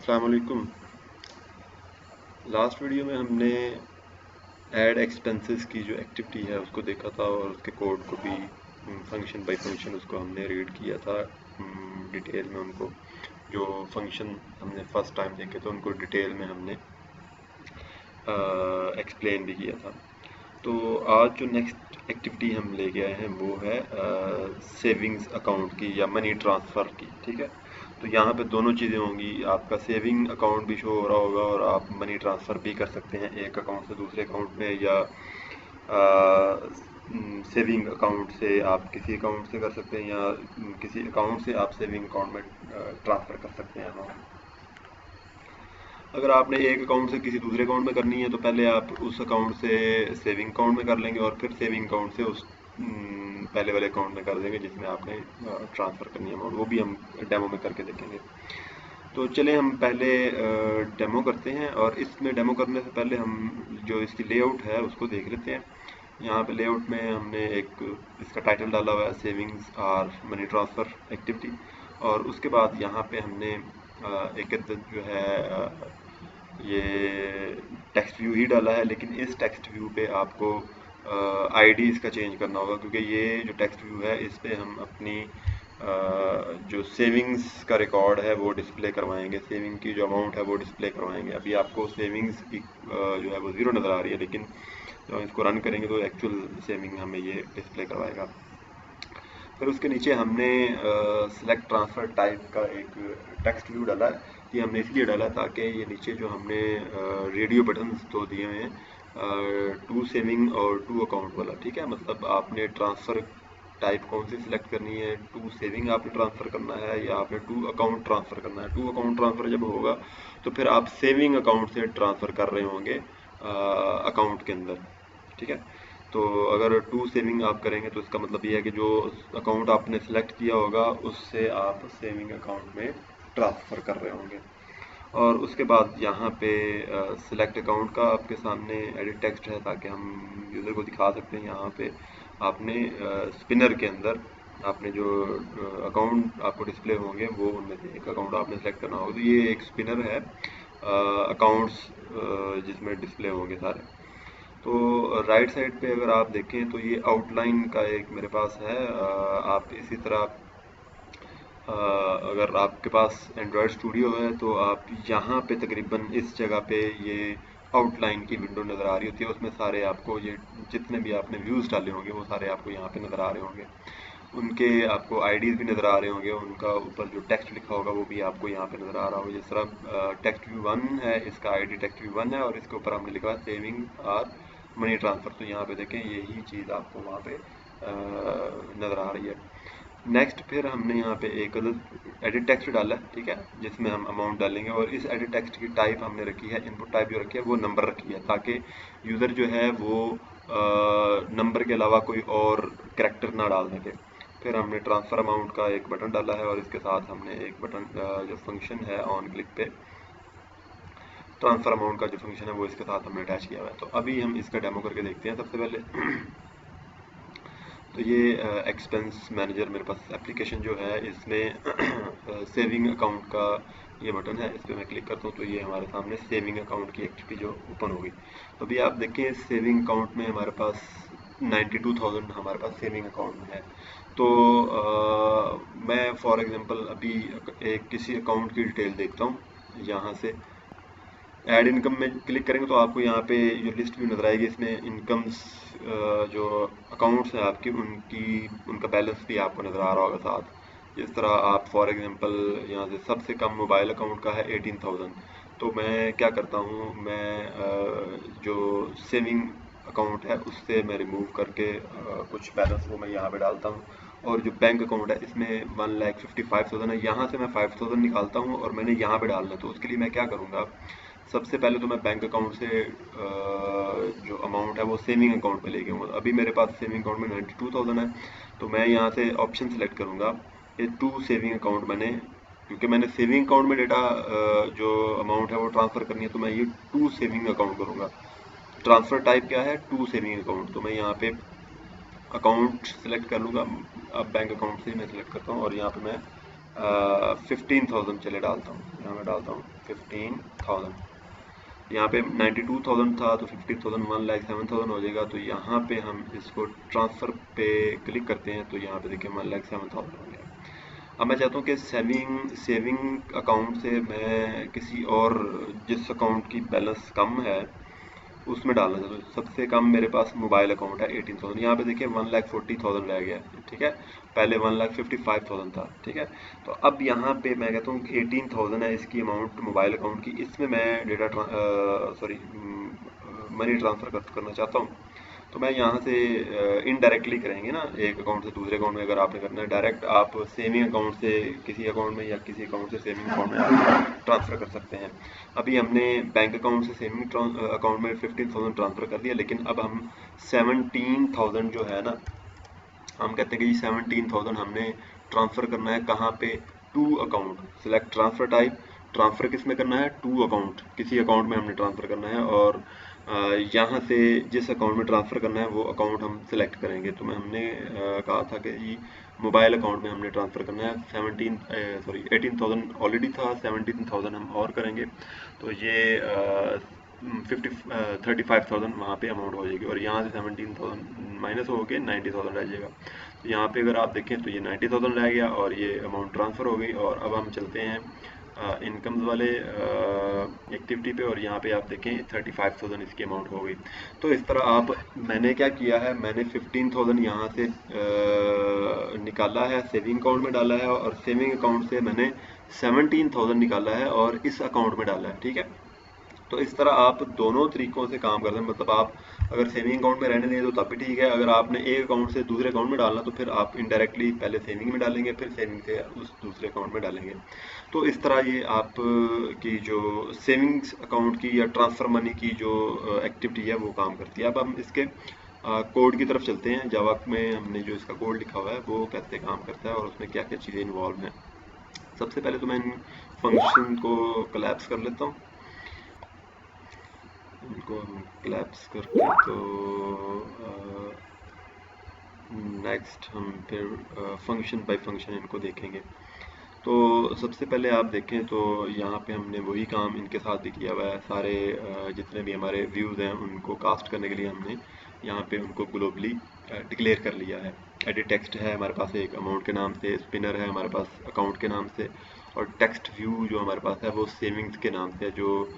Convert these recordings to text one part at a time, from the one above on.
अस्सलाम वालेकुम। Last video में हमने ऐड एक्सपेंसेस की जो एक्टिविटी है उसको देखा था और उसके कोड को भी फंक्शन बाय फंक्शन उसको हमने रीड किया था डिटेल में। उनको जो फंक्शन हमने फर्स्ट टाइम देखे थे उनको डिटेल में हमने एक्सप्लेन भी किया था। तो आज जो नेक्स्ट एक्टिविटी हम लेके आए हैं वो है सेविंग्स अकाउंट की या मनी ट्रांसफ़र की। ठीक है, तो यहाँ पे दोनों चीज़ें होंगी, आपका सेविंग अकाउंट भी शो हो रहा होगा और आप मनी ट्रांसफ़र भी कर सकते हैं एक अकाउंट से दूसरे अकाउंट में, या सेविंग अकाउंट से आप किसी अकाउंट से कर सकते हैं या किसी अकाउंट से आप सेविंग अकाउंट में ट्रांसफ़र कर सकते हैं अमाउंट। अगर आपने एक अकाउंट से किसी दूसरे अकाउंट में करनी है तो पहले आप उस अकाउंट से सेविंग अकाउंट में कर लेंगे और फिर सेविंग अकाउंट से उस पहले वाले अकाउंट में कर देंगे जिसमें आपने ट्रांसफ़र करनी है अमाउंट। वो भी हम डेमो में करके देखेंगे। तो चलें हम पहले डेमो करते हैं, और इसमें डेमो करने से पहले हम जो इसकी लेआउट है उसको देख लेते हैं। यहाँ पे लेआउट में हमने एक इसका टाइटल डाला हुआ है सेविंग्स और मनी ट्रांसफ़र एक्टिविटी, और उसके बाद यहाँ पे हमने एक जो है ये टेक्स्ट व्यू ही डाला है, लेकिन इस टेक्स्ट व्यू पे आपको आईडी इसका चेंज करना होगा, क्योंकि ये जो टेक्स्ट व्यू है इस पे हम अपनी जो सेविंग्स का रिकॉर्ड है वो डिस्प्ले करवाएंगे, सेविंग की जो अमाउंट है वो डिस्प्ले करवाएंगे। अभी आपको सेविंग्स की जो है वो ज़ीरो नज़र आ रही है, लेकिन जब इसको रन करेंगे तो एक्चुअल सेविंग हमें ये डिस्प्ले करवाएगा। फिर उसके नीचे हमने सेलेक्ट ट्रांसफ़र टाइप का एक टेक्स्ट व्यू डाला है। ये हमने इसलिए डाला ताकि ये नीचे जो हमने रेडियो बटन्स तो दिए हुए हैं टू सेविंग और टू अकाउंट वाला, ठीक है, मतलब आपने ट्रांसफ़र टाइप कौन सी सिलेक्ट करनी है, टू सेविंग आपने ट्रांसफ़र करना है या आपने टू अकाउंट ट्रांसफ़र करना है। टू अकाउंट ट्रांसफ़र जब होगा तो फिर आप सेविंग अकाउंट से ट्रांसफ़र कर रहे होंगे अकाउंट के अंदर, ठीक है। तो अगर टू सेविंग आप करेंगे तो इसका मतलब ये है कि जो अकाउंट आपने सेलेक्ट किया होगा उससे आप सेविंग अकाउंट में ट्रांसफ़र कर रहे होंगे। और उसके बाद यहाँ पे सिलेक्ट अकाउंट का आपके सामने एडिट टेक्स्ट है ताकि हम यूज़र को दिखा सकते हैं। यहाँ पे आपने स्पिनर के अंदर आपने जो अकाउंट आपको डिस्प्ले होंगे वो उनमें से एक अकाउंट आपने सेलेक्ट करना होगा। तो ये एक स्पिनर है अकाउंट्स जिसमें डिस्प्ले होंगे सारे। तो राइट साइड पे अगर आप देखें तो ये आउटलाइन का एक मेरे पास है। आप इसी तरह अगर आपके पास एंड्रॉयड स्टूडियो है तो आप यहाँ पे तकरीबन इस जगह पे ये आउटलाइन की विंडो नज़र आ रही होती है, उसमें सारे आपको ये जितने भी आपने व्यूज़ डाले होंगे वो सारे आपको यहाँ पे नज़र आ रहे होंगे। उनके आपको आईडीज़ भी नज़र आ रहे होंगे, उनका ऊपर जो टेक्स्ट लिखा होगा वो भी आपको यहाँ पे नज़र आ रहा होगा। जिस तरह टेक्स्ट व्यू 1 है, इसका आईडी टेक्स्ट व्यू 1 है और इसके ऊपर हमने लिखा है सेविंग और मनी ट्रांसफ़र। तो यहाँ पे देखें यही चीज़ आपको वहाँ पे नज़र आ रही है। नेक्स्ट फिर हमने यहाँ पे एक एडिट टेक्स्ट डाला है, ठीक है, जिसमें हम अमाउंट डालेंगे, और इस एडिट टेक्स्ट की टाइप हमने रखी है, इनपुट टाइप जो रखी है वो नंबर रखी है, ताकि यूज़र जो है वो नंबर के अलावा कोई और कैरेक्टर ना डाल सके। फिर हमने ट्रांसफ़र अमाउंट का एक बटन डाला है और इसके साथ हमने एक बटन जो फंक्शन है ऑन क्लिक पे ट्रांसफ़र अमाउंट का जो फंक्शन है वो इसके साथ हमने अटैच किया हुआ है। तो अभी हम इसका डेमो करके देखते हैं। सबसे पहले तो ये एक्सपेंस मैनेजर मेरे पास एप्लीकेशन जो है इसमें सेविंग अकाउंट का ये बटन है, इस पर मैं क्लिक करता हूँ तो ये हमारे सामने सेविंग अकाउंट की एक्टिविटी जो ओपन होगी। तो अभी आप देखें सेविंग अकाउंट में हमारे पास 92,000 हमारे पास सेविंग अकाउंट में है। तो मैं फॉर एग्जांपल अभी एक किसी अकाउंट की डिटेल देखता हूँ। यहाँ से ऐड इनकम में क्लिक करेंगे तो आपको यहाँ पे जो लिस्ट भी नज़र आएगी, इसमें इनकम्स जो अकाउंट्स हैं आपकी उनका बैलेंस भी आपको नज़र आ रहा होगा साथ। जिस तरह आप फॉर एग्जांपल यहाँ से सबसे कम मोबाइल अकाउंट का है 18,000। तो मैं क्या करता हूँ, मैं जो सेविंग अकाउंट है उससे मैं रिमूव करके कुछ बैलेंस वो मैं यहाँ पे डालता हूँ, और जो बैंक अकाउंट है इसमें 1,55,000 है, यहाँ से मैं 5,000 निकालता हूँ और मैंने यहाँ पे डालना है। तो उसके लिए मैं क्या करूँगा, सबसे पहले तो मैं बैंक अकाउंट से जो अमाउंट है वो सेविंग अकाउंट में लेके आऊँगा। अभी मेरे पास सेविंग अकाउंट में 92,000 है, तो मैं यहाँ से ऑप्शन सेलेक्ट करूँगा ये टू सेविंग अकाउंट। क्योंकि मैंने सेविंग अकाउंट में डेटा जो अमाउंट है वो ट्रांसफ़र करनी है, तो मैं ये टू सेविंग अकाउंट करूँगा। ट्रांसफ़र टाइप क्या है, टू सेविंग अकाउंट। तो मैं यहाँ पे अकाउंट सेलेक्ट कर लूँगा। अब बैंक अकाउंट से ही मैं सेलेक्ट करता हूँ और यहाँ पे मैं 15,000 चले डालता हूँ, यहाँ मैं डालता हूँ 15,000। यहाँ पे 92,000 था तो 15,000 1,07,000 हो जाएगा। तो यहाँ पे हम इसको ट्रांसफ़र पे क्लिक करते हैं तो यहाँ पे देखिए 1,07,000 हो गया। अब मैं चाहता हूँ कि सेविंग अकाउंट से मैं किसी और जिस अकाउंट की बैलेंस कम है उसमें डालना चाहता हूँ। सबसे कम मेरे पास मोबाइल अकाउंट है 18,000। यहाँ पे देखिए 1,40,000 रह गया, ठीक है। पहले 1,55,000 था, ठीक है। तो अब यहाँ पे मैं कहता हूँ 18,000 है इसकी अमाउंट मोबाइल अकाउंट की, इसमें मैं डेटा सॉरी मनी ट्रांसफ़र करना चाहता हूँ। तो मैं यहाँ से इनडायरेक्टली करेंगे ना, एक अकाउंट से दूसरे अकाउंट में अगर आपने करना है डायरेक्ट, आप सेविंग अकाउंट से किसी अकाउंट में या किसी अकाउंट से सेविंग अकाउंट में ट्रांसफ़र कर सकते हैं। अभी हमने बैंक अकाउंट से सेविंग अकाउंट में 15,000 ट्रांसफ़र कर दिया, लेकिन अब हम 17,000 जो है ना, हम कहते हैं कि 17,000 हमने ट्रांसफ़र करना है कहाँ पे, to account. Select transfer type, transfer किस में करना है, टू अकाउंट, किसी अकाउंट में हमने ट्रांसफ़र करना है। और यहाँ से जिस अकाउंट में ट्रांसफ़र करना है वो अकाउंट हम सिलेक्ट करेंगे। तो हमने कहा था कि ये मोबाइल अकाउंट में हमने ट्रांसफ़र करना है। 18,000 ऑलरेडी था, 17,000 हम और करेंगे तो ये 35,000 वहाँ पे अमाउंट हो जाएगी। और यहाँ से 17,000 माइनस हो के 90,000 रह जाएगा। तो यहाँ पे अगर आप देखें तो ये 90,000 रह गया और ये अमाउंट ट्रांसफ़र हो गई। और अब हम चलते हैं इनकम्स वाले एक्टिविटी पे, और यहाँ पे आप देखें 35,000 इसकी अमाउंट हो गई। तो इस तरह आप, मैंने क्या किया है, मैंने 15,000 यहाँ से निकाला है, सेविंग अकाउंट में डाला है, और सेविंग अकाउंट से मैंने 17,000 निकाला है और इस अकाउंट में डाला है, ठीक है। तो इस तरह आप दोनों तरीकों से काम करते हैं। मतलब आप अगर सेविंग अकाउंट में रहने दें तो तब भी ठीक है, अगर आपने एक अकाउंट से दूसरे अकाउंट में डालना तो फिर आप इनडायरेक्टली पहले सेविंग में डालेंगे, फिर सेविंग से उस दूसरे अकाउंट में डालेंगे। तो इस तरह ये आप की जो सेविंग्स अकाउंट की या ट्रांसफ़र मनी की जो एक्टिविटी है वो काम करती है। अब हम इसके कोड की तरफ चलते हैं। जावा में हमने जो इसका कोड लिखा हुआ है वो कैसे काम करता है और उसमें क्या क्या चीज़ें इन्वॉल्व हैं। सबसे पहले तो मैं इन फंक्शन को कोलैप्स कर लेता हूँ, इनको हम कोलैप्स करके, तो नेक्स्ट हम फिर फंक्शन बाय फंक्शन इनको देखेंगे। तो सबसे पहले आप देखें तो यहाँ पे हमने वही काम इनके साथ भी किया हुआ है। सारे जितने भी हमारे व्यूज़ हैं उनको कास्ट करने के लिए हमने यहाँ पे उनको ग्लोबली डिक्लेयर कर लिया है। एडिट टेक्स्ट है हमारे पास एक अमाउंट के नाम से, स्पिनर है हमारे पास अकाउंट के नाम से, और टेक्स्ट व्यू जो हमारे पास है वो सेविंग्स के नाम से। जो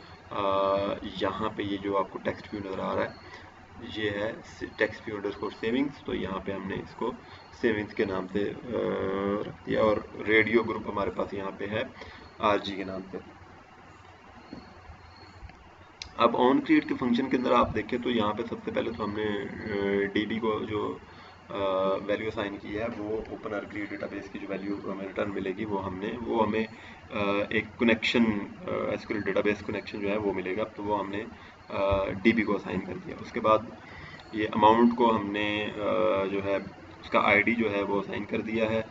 यहाँ पे ये जो आपको टेक्स्ट व्यू नज़र आ रहा है ये है टेक्स्ट व्यू अंडरस्कोर सेविंग्स। तो यहाँ पे हमने इसको सेविंग्स के नाम से रख दिया। और रेडियो ग्रुप हमारे पास यहाँ पे है आरजी के नाम पे। अब ऑन क्रिएट के फंक्शन के अंदर आप देखें तो यहाँ पे सबसे पहले तो हमने डीबी को जो वैल्यू असाइन की है वो ओपन आर क्रिएट डेटाबेस की जो वैल्यू हमें रिटर्न मिलेगी वो हमें एक कनेक्शन एसक्यूएल डेटाबेस कनेक्शन जो है वो मिलेगा। तो वो हमने डीबी को असाइन कर दिया। उसके बाद ये अमाउंट को हमने जो है उसका आईडी जो है वो असाइन कर दिया है।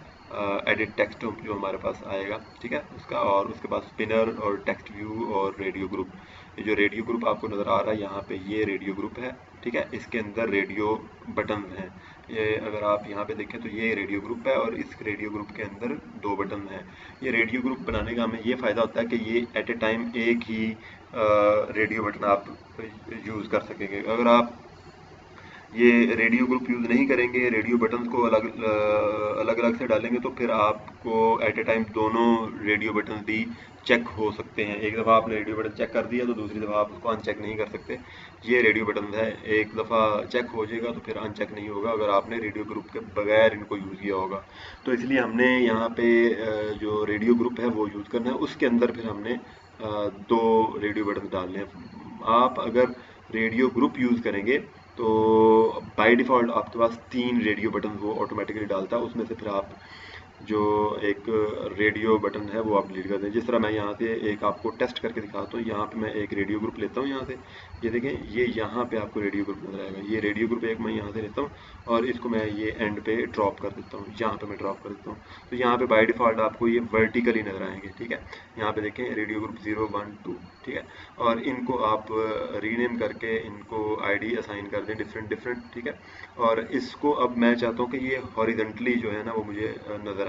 एडिट टेक्स्ट जो हमारे पास आएगा, ठीक है, उसका। और उसके बाद स्पिनर और टेक्स्ट व्यू और रेडियो ग्रुप। ये जो रेडियो ग्रुप आपको नज़र आ रहा है यहाँ पे ये रेडियो ग्रुप है, ठीक है। इसके अंदर रेडियो बटन हैं। ये अगर आप यहाँ पे देखें तो ये रेडियो ग्रुप है और इस रेडियो ग्रुप के अंदर दो बटन हैं। ये रेडियो ग्रुप बनाने का हमें ये फ़ायदा होता है कि ये एट ए टाइम एक ही रेडियो बटन आप यूज़ कर सकेंगे। अगर आप ये रेडियो ग्रुप यूज़ नहीं करेंगे, रेडियो बटन्स को अलग अलग से डालेंगे तो फिर आपको एट ए टाइम दोनों रेडियो बटन भी चेक हो सकते हैं। एक दफ़ा आपने रेडियो बटन चेक कर दिया तो दूसरी दफ़ा आप उसको अनचेक नहीं कर सकते। ये रेडियो बटन है, एक दफ़ा चेक हो जाएगा तो फिर अनचेक नहीं होगा अगर आपने रेडियो ग्रुप के बगैर इनको यूज़ किया होगा। तो इसलिए हमने यहाँ पे जो रेडियो ग्रुप है वो यूज़ करना है। उसके अंदर फिर हमने दो रेडियो बटन डालने हैं। आप अगर रेडियो ग्रुप यूज़ करेंगे तो बाय डिफ़ॉल्ट आपके पास 3 रेडियो बटन वो ऑटोमेटिकली डालता है। उसमें से फिर आप जो एक रेडियो बटन है वो आप डिलीट कर दें। जिस तरह मैं यहाँ से एक आपको टेस्ट करके दिखाता हूँ। यहाँ पे मैं एक रेडियो ग्रुप लेता हूँ यहाँ से, ये देखें ये यहाँ पे आपको रेडियो ग्रुप नजर आएगा। ये रेडियो ग्रुप एक मैं यहाँ से लेता हूँ और इसको मैं ये एंड पे ड्रॉप कर देता हूँ, यहाँ पे मैं ड्रॉप कर देता हूँ। तो यहाँ पे बाय डिफ़ॉल्ट आपको ये वर्टिकली नजर आएंगे, ठीक है। यहाँ पे देखें रेडियो ग्रुप 0, 1, 2, ठीक है। और इनको आप रीनेम करके इनको आईडी असाइन कर दें डिफरेंट, ठीक है। और इसको अब मैं चाहता हूँ कि ये हॉरिजेंटली जो है ना वो मुझे नज़र आए।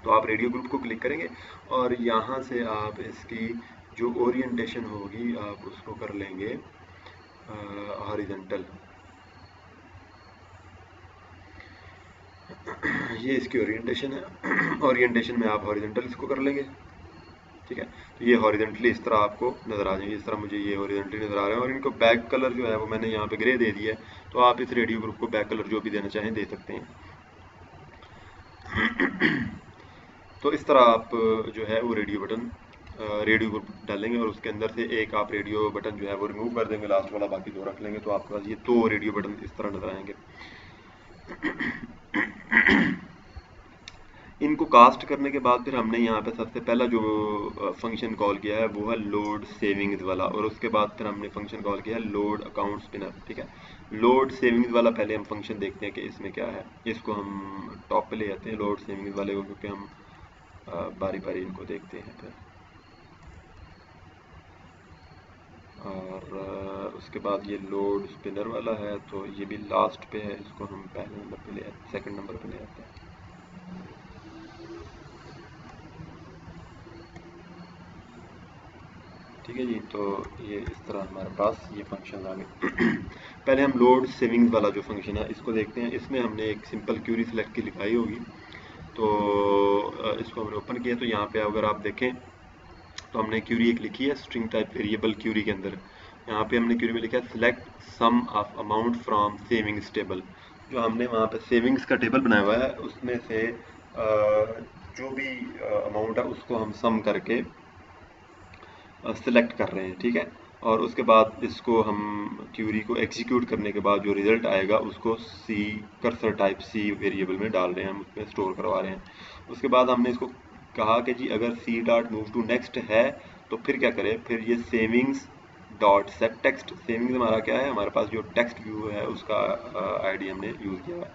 तो आप रेडियो ग्रुप को क्लिक करेंगे और यहाँ से आप इसकी जो ओरिएंटेशन होगी आप उसको कर लेंगे हॉरिजॉन्टल। ये इसकी ओरिएंटेशन है, ओरिएंटेशन में आप हॉरिजॉन्टल इसको कर लेंगे, ठीक है। तो ये हॉरिजॉन्टली इस तरह आपको नज़र आ जाएंगे, इस तरह मुझे ये हॉरिजॉन्टली नज़र आ रहे हैं। और इनको बैक कलर जो है वो मैंने यहाँ पे ग्रे दे दिया है, तो आप इस रेडियो ग्रुप को बैक कलर जो भी देना चाहें दे सकते हैं। तो इस तरह आप जो है वो रेडियो ग्रुप डालेंगे और उसके अंदर से एक आप रेडियो बटन जो है वो रिमूव कर देंगे, लास्ट वाला, बाकी दो रख लेंगे। तो आपके पास ये दो रेडियो बटन इस तरह नज़र आएंगे। इनको कास्ट करने के बाद फिर हमने यहाँ पे सबसे पहला जो फंक्शन कॉल किया है वो है लोड सेविंग्स वाला, और उसके बाद फिर हमने फंक्शन कॉल किया है लोड अकाउंट स्पिनर, ठीक है। लोड सेविंग्स वाला पहले हम फंक्शन देखते हैं कि इसमें क्या है। इसको हम टॉप पे ले जाते हैं लोड सेविंग्स वाले को, क्योंकि हम बारी बारी इनको देखते हैं फिर। और उसके बाद ये लोड स्पिनर वाला है, तो ये भी लास्ट पे है, इसको हम पहले नंबर पे ले आते, सेकंड नंबर पे ले आते हैं। ठीक है जी, तो ये इस तरह हमारे पास ये फंक्शन आ गए। पहले हम लोड सेविंग्स वाला जो फंक्शन है इसको देखते हैं। इसमें हमने एक सिंपल क्यूरी सेलेक्ट की लिखाई होगी, तो इसको हमने ओपन किया। तो यहाँ पे अगर आप देखें तो हमने क्यूरी एक लिखी है स्ट्रिंग टाइप वेरिएबल क्यूरी के अंदर। यहाँ पे हमने क्यूरी में लिखा है select sum of amount from savings table. जो हमने वहाँ पे सेविंग्स का टेबल बनाया हुआ है उसमें से जो भी अमाउंट है उसको हम सम करके सिलेक्ट कर रहे हैं, ठीक है। और उसके बाद इसको हम क्यूरी को एग्जीक्यूट करने के बाद जो रिजल्ट आएगा उसको सी कर्सर टाइप सी वेरिएबल में डाल रहे हैं, हम उसमें स्टोर करवा रहे हैं। उसके बाद हमने इसको कहा कि जी अगर C dot move to next है तो फिर क्या करें, फिर ये savings dot set text. Savings हमारा क्या है, हमारे पास जो टेक्स्ट व्यू है उसका आईडी हमने यूज़ किया है,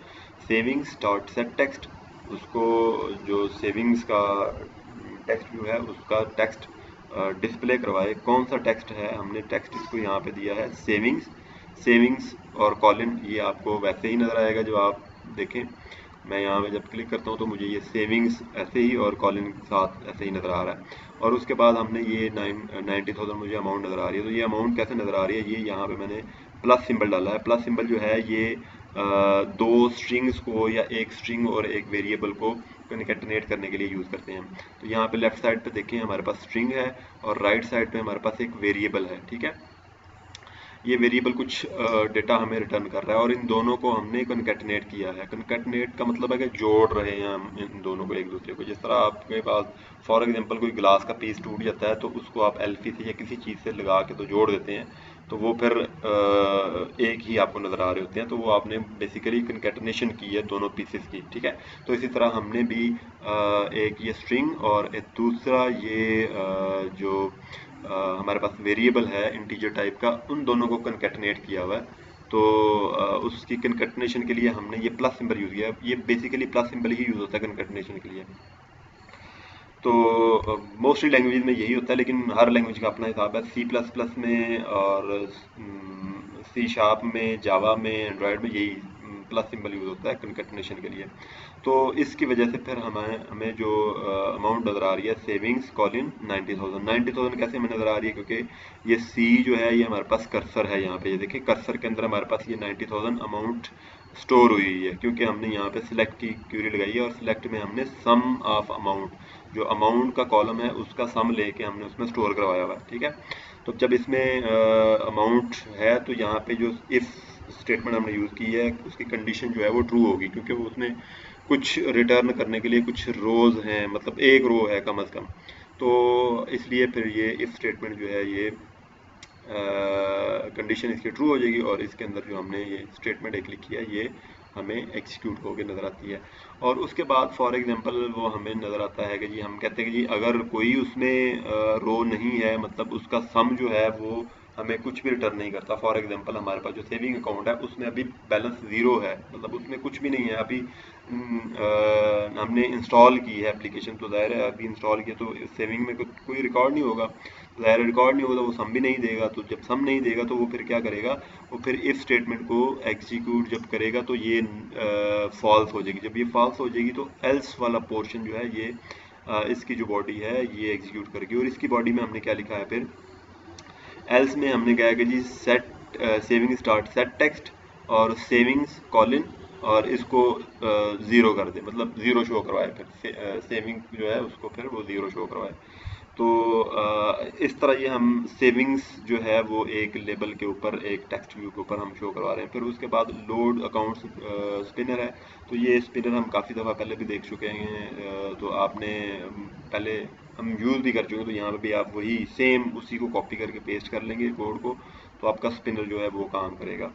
सेविंग्स डॉट सेट टेक्स्ट। उसको जो सेविंग्स का टेक्स्ट व्यू है उसका टेक्स्ट डिस्प्ले करवाए। कौन सा टेक्स्ट है, हमने टेक्स्ट इसको यहाँ पे दिया है सेविंग्स। सेविंग्स और कॉलन ये आपको वैसे ही नज़र आएगा जो आप देखें। मैं यहाँ पे जब क्लिक करता हूँ तो मुझे ये सेविंग्स ऐसे ही और कॉलन के साथ ऐसे ही नज़र आ रहा है। और उसके बाद हमने ये 90,000 मुझे अमाउंट नज़र आ रही है। तो ये अमाउंट कैसे नज़र आ रही है, ये यहाँ पे मैंने प्लस सिंबल डाला है। प्लस सिंबल जो है ये दो स्ट्रिंग्स को या एक स्ट्रिंग और एक वेरिएबल को कनकैटिनेट करने के लिए यूज़ करते हैं। तो यहाँ पे लेफ्ट साइड पे देखें हमारे पास स्ट्रिंग है और राइट साइड पे हमारे पास एक वेरिएबल है, ठीक है। ये वेरिएबल कुछ डेटा हमें रिटर्न कर रहा है और इन दोनों को हमने कनकैटिनेट किया है। कनकैटिनेट का मतलब है कि जोड़ रहे हैं हम इन दोनों को एक दूसरे को। जिस तरह आपके पास फॉर एग्जांपल कोई ग्लास का पीस टूट जाता है तो उसको आप एल्फी से या किसी चीज़ से लगा के तो जोड़ देते हैं, तो वो फिर एक ही आपको नज़र आ रहे होते हैं। तो वो आपने बेसिकली कनकैटिनेशन की है दोनों पीसेस की, ठीक है। तो इसी तरह हमने भी एक ये स्ट्रिंग और एक दूसरा ये जो हमारे पास वेरिएबल है इंटीजर टाइप का, उन दोनों को कनकैटिनेट किया हुआ है। तो उसकी कनकैटिनेशन के लिए हमने ये प्लस सिंबल यूज़ किया है। ये बेसिकली प्लस सिंबल ही यूज़ होता है कनकैटिनेशन के लिए। तो मोस्टली लैंग्वेज में यही होता है, लेकिन हर लैंग्वेज का अपना हिसाब है। सी प्लस प्लस में और सी शार्प में, जावा में, एंड्रॉयड में यही प्लस सिंबल यूज़ होता है कनकैटिनेशन के लिए। तो इसकी वजह से फिर हमें जो अमाउंट नज़र आ रही है सेविंग्स कॉलिन 90,000 कैसे हमें नज़र आ रही है, क्योंकि ये सी जो है ये हमारे पास कर्सर है। यहाँ पे ये देखिए कर्सर के अंदर हमारे पास ये 90,000 अमाउंट स्टोर हुई है, क्योंकि हमने यहाँ पे सिलेक्ट की क्यूरी लगाई है और सिलेक्ट में हमने सम ऑफ अमाउंट, जो अमाउंट का कॉलम है उसका सम लेके हमने उसमें स्टोर करवाया हुआ है, ठीक है। तो जब इसमें अमाउंट है तो यहाँ पे जो इफ स्टेटमेंट हमने यूज़ की है उसकी कंडीशन जो है वो ट्रू होगी, क्योंकि वो उसमें कुछ रिटर्न करने के लिए कुछ रोज़ हैं, मतलब एक रो है कम से कम। तो इसलिए फिर ये इफ स्टेटमेंट जो है ये कंडीशन इसकी ट्रू हो जाएगी और इसके अंदर जो हमने ये स्टेटमेंट एक लिखी है ये हमें एग्जीक्यूट होकर नज़र आती है। और उसके बाद फॉर एग्जांपल वो हमें नज़र आता है कि जी हम कहते हैं कि जी अगर कोई उसमें रो नहीं है, मतलब उसका सम जो है वो हमें कुछ भी रिटर्न नहीं करता। फॉर एग्जांपल हमारे पास जो सेविंग अकाउंट है उसमें अभी बैलेंस ज़ीरो है, मतलब उसमें कुछ भी नहीं है अभी। हमने इंस्टॉल की है एप्लीकेशन, तो ज़ाहिर है अभी इंस्टॉल किया तो सेविंग में कोई रिकॉर्ड नहीं होगा। ज़ाहिर रिकॉर्ड नहीं होगा तो वो सम भी नहीं देगा। तो जब सम नहीं देगा तो वो फिर क्या करेगा, वो फिर इफ स्टेटमेंट को एग्जीक्यूट जब करेगा तो ये फॉल्स हो जाएगी। जब ये फॉल्स हो जाएगी तो एल्स वाला पोर्शन जो है ये इसकी जो बॉडी है ये एग्जीक्यूट करेगी। और इसकी बॉडी में हमने क्या लिखा है, फिर एल्स में हमने कहा है कि जी set saving start set text और सेविंग्स कॉलिन और इसको ज़ीरो कर दे, मतलब ज़ीरो शो करवाए, फिर सेविंग जो है उसको फिर वो ज़ीरो शो करवाए। तो इस तरह ये हम सेविंग्स जो है वो एक लेबल के ऊपर, एक टेक्स्ट व्यू के ऊपर हम शो करवा रहे हैं। फिर उसके बाद लोड अकाउंट्स स्पिनर है। तो ये स्पिनर हम काफ़ी दफ़ा पहले भी देख चुके हैं, तो आपने पहले हम यूज़ भी कर चुके हैं। तो यहाँ पे भी आप वही सेम उसी को कॉपी करके पेस्ट कर लेंगे कोड को, तो आपका स्पिनर जो है वो काम करेगा।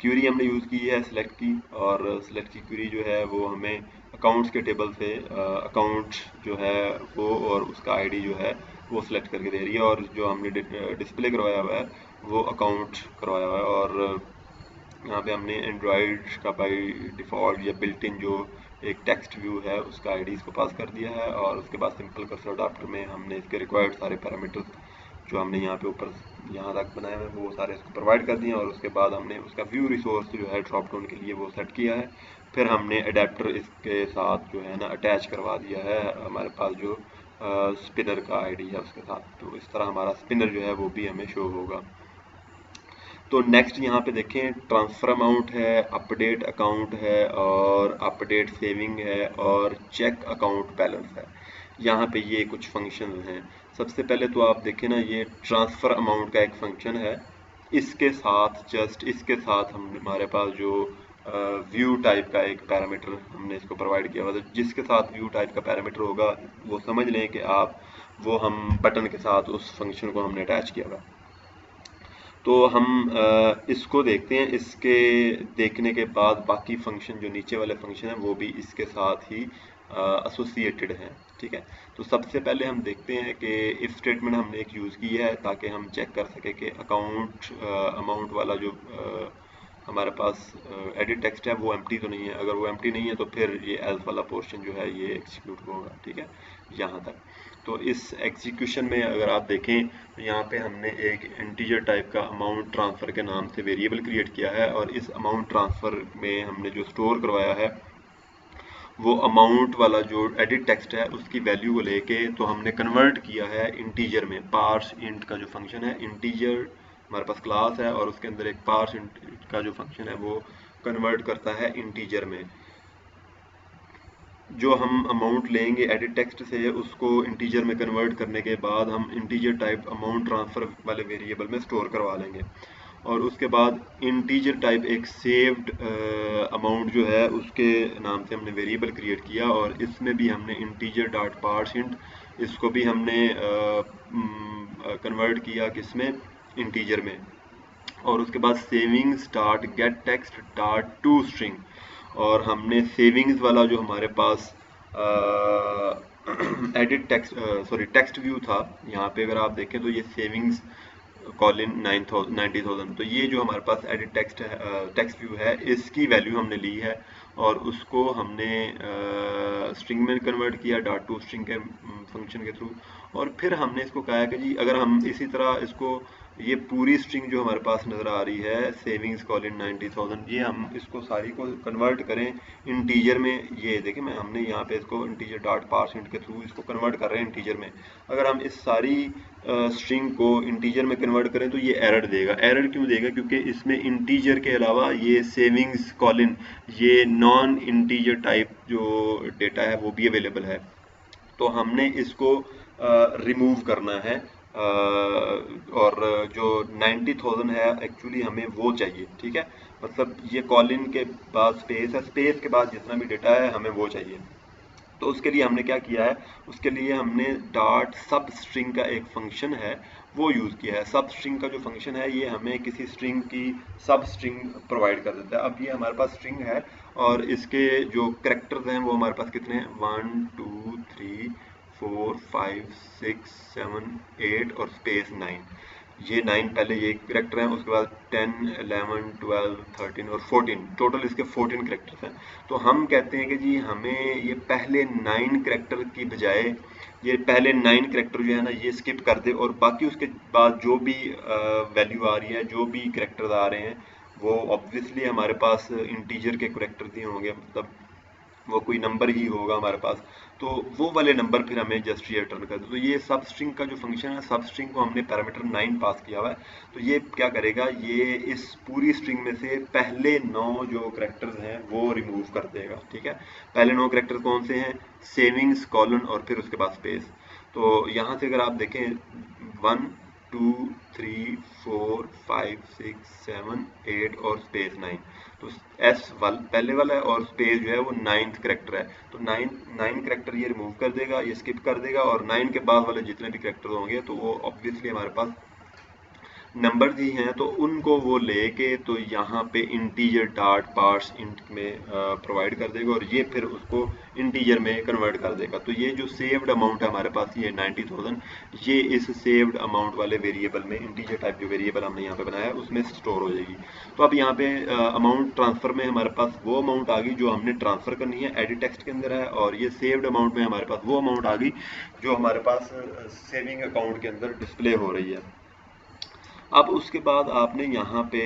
क्यूरी हमने यूज़ की है सिलेक्ट की, और सिलेक्ट की क्यूरी जो है वो हमें अकाउंट्स के टेबल से अकाउंट जो है वो और उसका आईडी जो है वो सिलेक्ट करके दे रही है। और जो हमने डिस्प्ले करवाया हुआ है वो अकाउंट करवाया हुआ है। और यहाँ पे हमने एंड्रॉयड का बाय डिफ़ॉल्ट या बिल्ट इन जो एक टेक्स्ट व्यू है उसका आईडी इसको पास कर दिया है। और उसके बाद सिंपल कर्सर अडाप्टर में हमने इसके रिक्वायर्ड सारे पैरामीटर्स जो हमने यहाँ पे ऊपर यहाँ तक बनाए हुए वो सारे इसको प्रोवाइड कर दिए। और उसके बाद हमने उसका व्यू रिसोर्स जो है ड्रॉप डाउन के लिए वो सेट किया है। फिर हमने अडेप्टर इसके साथ जो है ना अटैच करवा दिया है हमारे पास जो स्पिनर का आईडी है उसके साथ। तो इस तरह हमारा स्पिनर जो है वो भी हमें शो होगा। तो नेक्स्ट यहाँ पे देखें, ट्रांसफ़र अमाउंट है, अपडेट अकाउंट है, और अपडेट सेविंग है, और चेक अकाउंट बैलेंस है। यहाँ पे ये कुछ फंक्शन हैं। सबसे पहले तो आप देखें ना, ये ट्रांसफ़र अमाउंट का एक फंक्शन है। इसके साथ जस्ट इसके साथ हमारे पास जो व्यू टाइप का एक पैरामीटर हमने इसको प्रोवाइड किया हुआ था। जिसके साथ व्यू टाइप का पैरामीटर होगा वो समझ लें कि आप वो हम बटन के साथ उस फंक्शन को हमने अटैच किया हुआ। तो हम इसको देखते हैं। इसके देखने के बाद बाकी फंक्शन जो नीचे वाले फंक्शन हैं वो भी इसके साथ ही एसोसिएटेड हैं, ठीक है। तो सबसे पहले हम देखते हैं कि इफ स्टेटमेंट हमने एक यूज़ की है ताकि हम चेक कर सकें कि अकाउंट अमाउंट वाला जो हमारे पास एडिट टेक्स्ट है वो एम्प्टी तो नहीं है। अगर वो एम्प्टी नहीं है तो फिर ये एल्स वाला पोर्शन जो है ये एग्जीक्यूट होगा, ठीक है, यहाँ तक। तो इस एग्जीक्यूशन में अगर आप देखें तो यहाँ पे हमने एक इंटीजर टाइप का अमाउंट ट्रांसफ़र के नाम से वेरिएबल क्रिएट किया है। और इस अमाउंट ट्रांसफ़र में हमने जो स्टोर करवाया है वो अमाउंट वाला जो एडिट टेक्स्ट है उसकी वैल्यू को लेके तो हमने कन्वर्ट किया है इंटीजर में। पार्स इंट का जो फंक्शन है, इंटीजर हमारे पास क्लास है और उसके अंदर एक पार्स इंट का जो फंक्शन है वो कन्वर्ट करता है इंटीजर में। जो हम अमाउंट लेंगे एडिट टेक्स्ट से उसको इंटीजर में कन्वर्ट करने के बाद हम इंटीजर टाइप अमाउंट ट्रांसफ़र वाले वेरिएबल में स्टोर करवा लेंगे। और उसके बाद इंटीजर टाइप एक सेव्ड अमाउंट जो है उसके नाम से हमने वेरिएबल क्रिएट किया। और इसमें भी हमने इंटीजर डॉट पार्सिंट इसको भी हमने कन्वर्ट किया किसमें, इंटीजर में। और उसके बाद savings dot gate text dot to string, और हमने सेविंग्स वाला जो हमारे पास एडिट टेक्स्ट टेक्स्ट व्यू था, यहाँ पे अगर आप देखें तो ये सेविंग्स कॉलिन 90,000। तो ये जो हमारे पास एडिट टेक्स्ट है, टेक्स्ट व्यू है, इसकी वैल्यू हमने ली है और उसको हमने स्ट्रिंग में कन्वर्ट किया डॉट टू स्ट्रिंग के फंक्शन के थ्रू। और फिर हमने इसको कहा कि जी अगर हम इसी तरह इसको ये पूरी स्ट्रिंग जो हमारे पास नज़र आ रही है सेविंग्स कॉलिन 90,000, ये हम इसको सारी को कन्वर्ट करें इंटीजर में। ये देखें मैं हमने यहाँ पे इसको इंटीजर डॉट पार्सिंट के थ्रू इसको कन्वर्ट कर रहे हैं इंटीजर में। अगर हम इस सारी स्ट्रिंग को इंटीजर में कन्वर्ट करें तो ये एरर देगा। एरर क्यों देगा? क्योंकि इसमें इंटीजर के अलावा ये सेविंग्स कॉलिन ये नॉन इंटीजर टाइप जो डेटा है वो भी अवेलेबल है। तो हमने इसको रिमूव करना है, और जो 90,000 है एक्चुअली हमें वो चाहिए, ठीक है। मतलब ये कॉलिन के बाद स्पेस है, स्पेस के बाद जितना भी डेटा है हमें वो चाहिए। तो उसके लिए हमने क्या किया है, उसके लिए हमने डॉट सब स्ट्रिंग का एक फंक्शन है वो यूज़ किया है। सब स्ट्रिंग का जो फंक्शन है ये हमें किसी स्ट्रिंग की सब स्ट्रिंग प्रोवाइड कर देता है। अब ये हमारे पास स्ट्रिंग है और इसके जो कैरेक्टर्स हैं वो हमारे पास कितने हैं, 1 2 3 4 5 6 7 8 और स्पेस 9। ये 9 पहले ये करेक्टर हैं, उसके बाद 10, 11, 12, 13 और 14, टोटल इसके 14 करेक्टर्स हैं। तो हम कहते हैं कि जी हमें ये पहले 9 करेक्टर की बजाय ये पहले 9 करेक्टर जो है ना ये स्किप कर दे, और बाकी उसके बाद जो भी वैल्यू आ रही है, जो भी करेक्टर्स आ रहे हैं, वो ऑब्वियसली हमारे पास इंटीजर के करेक्टर्स ही होंगे, मतलब वो कोई नंबर ही होगा हमारे पास। तो वो वाले नंबर फिर हमें जस्ट ये रिटर्न कर दे। तो ये सब स्ट्रिंग का जो फंक्शन है, सब स्ट्रिंग को हमने पैरामीटर 9 पास किया हुआ है। तो ये क्या करेगा, ये इस पूरी स्ट्रिंग में से पहले 9 जो करेक्टर्स हैं वो रिमूव कर देगा। ठीक है, पहले 9 करेक्टर्स कौन से हैं, सेविंग्स, कॉलन और फिर उसके बाद स्पेस। तो यहाँ से अगर आप देखें 1, 2, 3, 4, 5, 6, 7, 8 और स्पेस 9, तो एस पहले वाला है और स्पेस जो है वो 9th करेक्टर है। तो 9 करेक्टर ये रिमूव कर देगा, ये स्किप कर देगा, और 9 के बाद वाले जितने भी करेक्टर होंगे तो वो ऑब्वियसली हमारे पास नंबर ही हैं, तो उनको वो लेके तो यहाँ पे इंटीजर डॉट पार्स इंट में प्रोवाइड कर देगा, और ये फिर उसको इंटीजर में कन्वर्ट कर देगा। तो ये जो सेव्ड अमाउंट है हमारे पास, ये 90,000, ये इस सेव्ड अमाउंट वाले वेरिएबल में, इंटीजर टाइप जो वेरिएबल हमने यहाँ पे बनाया है उसमें स्टोर हो जाएगी। तो अब यहाँ पे अमाउंट ट्रांसफर में हमारे पास वो अमाउंट आ गई जो हमने ट्रांसफर करनी है, एडिट टेक्स्ट के अंदर है, और ये सेव्ड अमाउंट में हमारे पास वो अमाउंट आ गई जो हमारे पास सेविंग अकाउंट के अंदर डिस्प्ले हो रही है। अब उसके बाद आपने यहाँ पे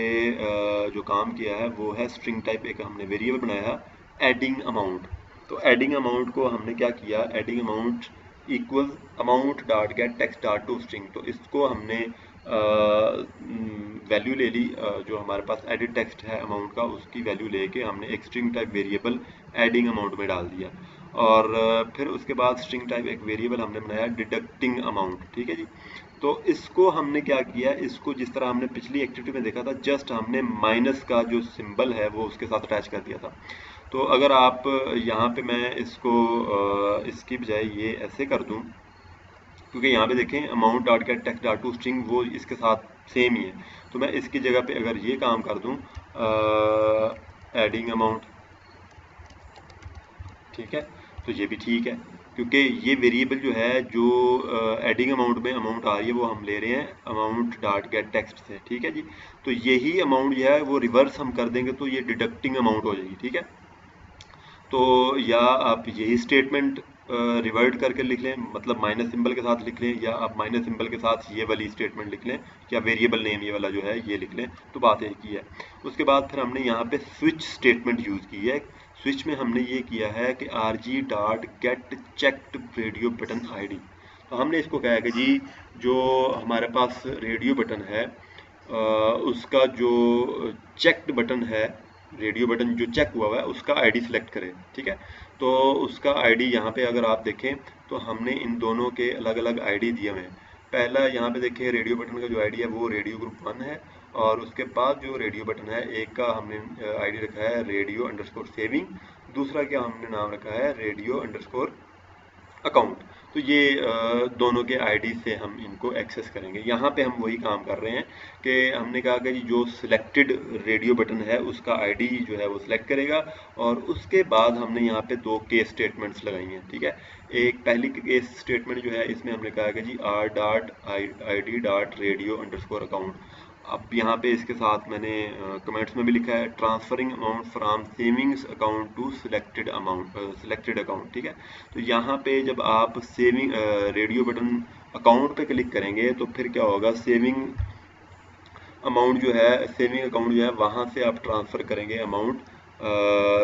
जो काम किया है वो है स्ट्रिंग टाइप एक हमने वेरिएबल बनाया है एडिंग अमाउंट। तो एडिंग अमाउंट को हमने क्या किया, adding amount equal amount dot gate text dot to string. तो इसको हमने वैल्यू ले ली, जो हमारे पास एडिट टेक्स्ट है अमाउंट का, उसकी वैल्यू लेके हमने एक string type variable adding amount में डाल दिया। और फिर उसके बाद स्ट्रिंग टाइप एक वेरिएबल हमने बनाया डिडक्टिंग अमाउंट। ठीक है जी, तो इसको हमने क्या किया, इसको जिस तरह हमने पिछली एक्टिविटी में देखा था, जस्ट हमने माइनस का जो सिंबल है वो उसके साथ अटैच कर दिया था। तो अगर आप यहाँ पे मैं इसको इसकी बजाय ये ऐसे कर दूँ, क्योंकि यहाँ पे देखें amount dot gate text dot to string वो इसके साथ सेम ही है, तो मैं इसकी जगह पे अगर ये काम कर दूँ एडिंग अमाउंट, ठीक है, तो ये भी ठीक है, क्योंकि ये वेरिएबल जो है जो एडिंग अमाउंट में अमाउंट आ रही है वो हम ले रहे हैं अमाउंट डॉट गेट टेक्स्ट से। ठीक है जी, तो यही अमाउंट जो है वो रिवर्स हम कर देंगे तो ये डिडक्टिंग अमाउंट हो जाएगी। ठीक है, तो या आप यही स्टेटमेंट रिवर्ट करके लिख लें, मतलब माइनस सिंबल के साथ लिख लें, या आप माइनस सिंबल के साथ ये वाली स्टेटमेंट लिख लें, या वेरिएबल नेम ये वाला जो है ये लिख लें, तो बात एक ही है। उसके बाद फिर हमने यहाँ पे स्विच स्टेटमेंट यूज़ की है। स्विच में हमने ये किया है कि RG dot get checked radio button ID. तो हमने इसको कहा है कि जी जो हमारे पास रेडियो बटन है उसका जो चेक्ड बटन है, रेडियो बटन जो चेक हुआ है उसका आईडी सिलेक्ट करें। ठीक है, तो उसका आईडी यहाँ पे अगर आप देखें तो हमने इन दोनों के अलग अलग आईडी दिए हुए हैं। पहला यहाँ पे देखिए रेडियो बटन का जो आईडी है वो रेडियो ग्रुप 1 है, और उसके बाद जो रेडियो बटन है एक का हमने आईडी रखा है रेडियो अंडरस्कोर सेविंग, दूसरा क्या हमने नाम रखा है रेडियो अंडरस्कोर अकाउंट। तो ये दोनों के आईडी से हम इनको एक्सेस करेंगे। यहाँ पे हम वही काम कर रहे हैं कि हमने कहा कि जो सिलेक्टेड रेडियो बटन है उसका आईडी जो है वो सिलेक्ट करेगा, और उसके बाद हमने यहाँ पे 2 केस स्टेटमेंट्स लगाई हैं। ठीक है, एक पहली केस स्टेटमेंट जो है इसमें हमने कहा कि G R dot I D dot radio underscore account. अब यहाँ पे इसके साथ मैंने कमेंट्स में भी लिखा है transferring amount from savings account to selected amount selected account. ठीक है, तो यहाँ पे जब आप सेविंग रेडियो बटन अकाउंट पे क्लिक करेंगे तो फिर क्या होगा, सेविंग अमाउंट जो है, सेविंग अकाउंट जो है वहाँ से आप ट्रांसफ़र करेंगे अमाउंट